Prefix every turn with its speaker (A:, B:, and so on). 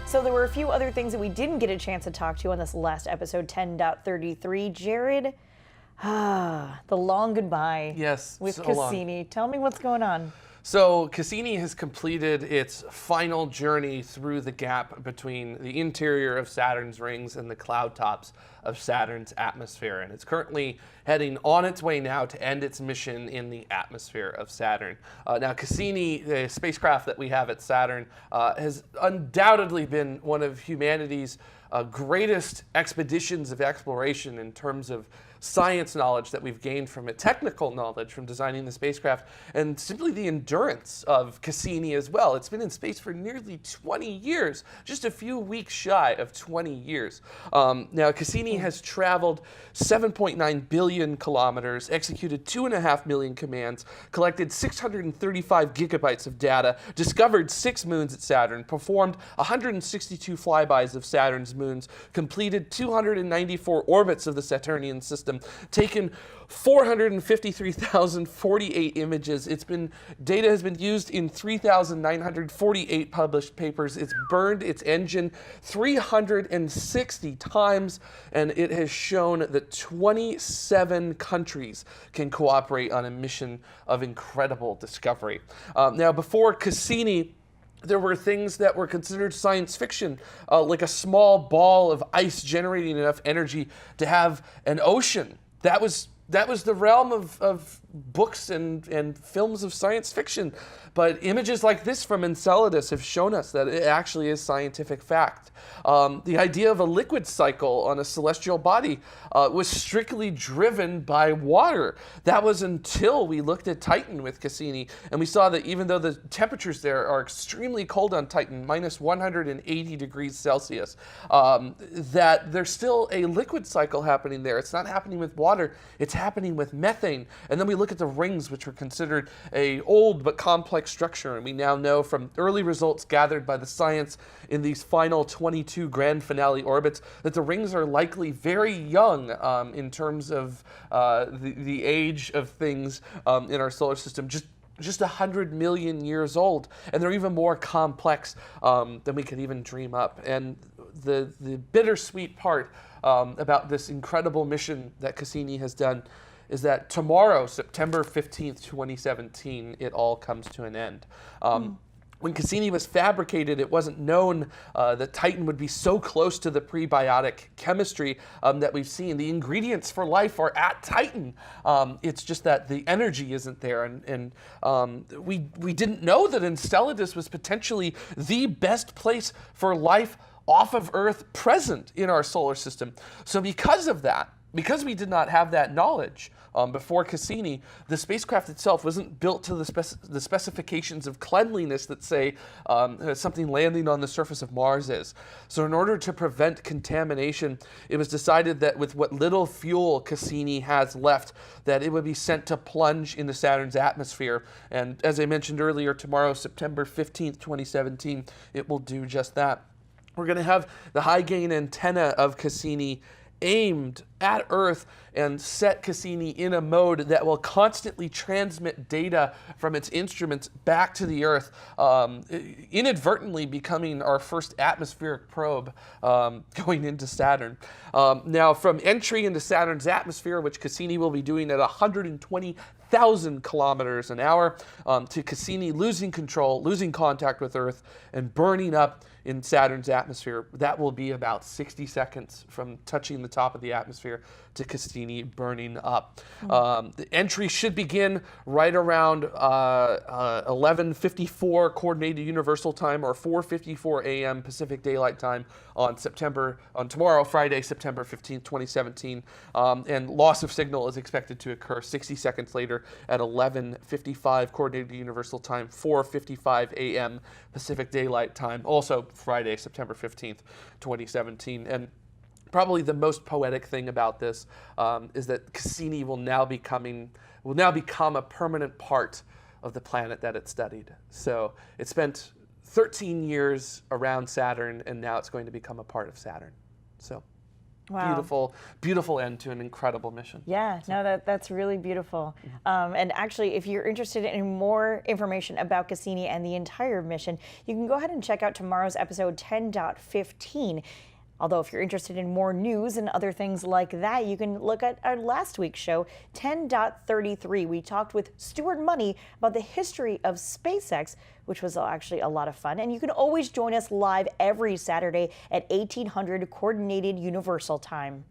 A: So there were a few other things that we didn't get a chance to talk to on this last episode, 10.33. Jared, the long goodbye with
B: so
A: Cassini.
B: long.
A: Tell me what's going on.
B: So Cassini has completed its final journey through the gap between the interior of Saturn's rings and the cloud tops of Saturn's atmosphere. And it's currently heading on its way now to end its mission in the atmosphere of Saturn. Now Cassini, the spacecraft that we have at Saturn, has undoubtedly been one of humanity's greatest expeditions of exploration in terms of science knowledge that we've gained from it, technical knowledge from designing the spacecraft, and simply the endurance of Cassini as well. It's been in space for nearly 20 years, just a few weeks shy of 20 years. Now, Cassini has traveled 7.9 billion kilometers, executed 2.5 million commands, collected 635 gigabytes of data, discovered 6 moons at Saturn, performed 162 flybys of Saturn's moons, completed 294 orbits of the Saturnian system, taken 453,048 images. Data has been used in 3,948 published papers. It's burned its engine 360 times, and it has shown that 27 countries can cooperate on a mission of incredible discovery. Now, before Cassini, there were things that were considered science fiction, like a small ball of ice generating enough energy to have an ocean. That was the realm of books and films of science fiction. But images like this from Enceladus have shown us that it actually is scientific fact. The idea of a liquid cycle on a celestial body was strictly driven by water. That was until we looked at Titan with Cassini, and we saw that even though the temperatures there are extremely cold on Titan, minus 180 degrees Celsius, that there's still a liquid cycle happening there. It's not happening with water, it's happening with methane. And then we look at the rings, which were considered a old but complex structure, and we now know from early results gathered by the science in these final 22 grand finale orbits that the rings are likely very young in terms of the age of things in our solar system, just 100 million years old, and they're even more complex than we could even dream up. And the bittersweet part about this incredible mission that Cassini has done is that tomorrow, September 15th, 2017, it all comes to an end. When Cassini was fabricated, it wasn't known that Titan would be so close to the prebiotic chemistry that we've seen. The ingredients for life are at Titan. It's just that the energy isn't there. And we didn't know that Enceladus was potentially the best place for life off of Earth present in our solar system. So because of that, because we did not have that knowledge before Cassini, the spacecraft itself wasn't built to the specifications of cleanliness that, say, something landing on the surface of Mars is. So in order to prevent contamination, it was decided that with what little fuel Cassini has left, that it would be sent to plunge into Saturn's atmosphere. And as I mentioned earlier, tomorrow, September 15th, 2017, it will do just that. We're going to have the high-gain antenna of Cassini aimed at Earth and set Cassini in a mode that will constantly transmit data from its instruments back to the Earth, inadvertently becoming our first atmospheric probe going into Saturn. Now, from entry into Saturn's atmosphere, which Cassini will be doing at 120,000 kilometers an hour, to Cassini losing control, losing contact with Earth, and burning up in Saturn's atmosphere, that will be about 60 seconds from touching the top of the atmosphere to Cassini burning up. The entry should begin right around 11:54 Coordinated Universal Time or 4:54 a.m. Pacific Daylight Time on tomorrow, Friday, September 15th, 2017. And loss of signal is expected to occur 60 seconds later at 11:55 Coordinated Universal Time, 4:55 a.m. Pacific Daylight Time, also Friday, September 15th, 2017. And probably the most poetic thing about this is that Cassini will now become a permanent part of the planet that it studied. So it spent 13 years around Saturn, and now it's going to become a part of Saturn. So
A: Wow.
B: Beautiful end to an incredible mission.
A: Yeah, no, that's really beautiful. And actually, if you're interested in more information about Cassini and the entire mission, you can go ahead and check out tomorrow's episode 10.15. Although if you're interested in more news and other things like that, you can look at our last week's show, 10.33. We talked with Stuart Money about the history of SpaceX, which was actually a lot of fun. And you can always join us live every Saturday at 1800 Coordinated Universal Time.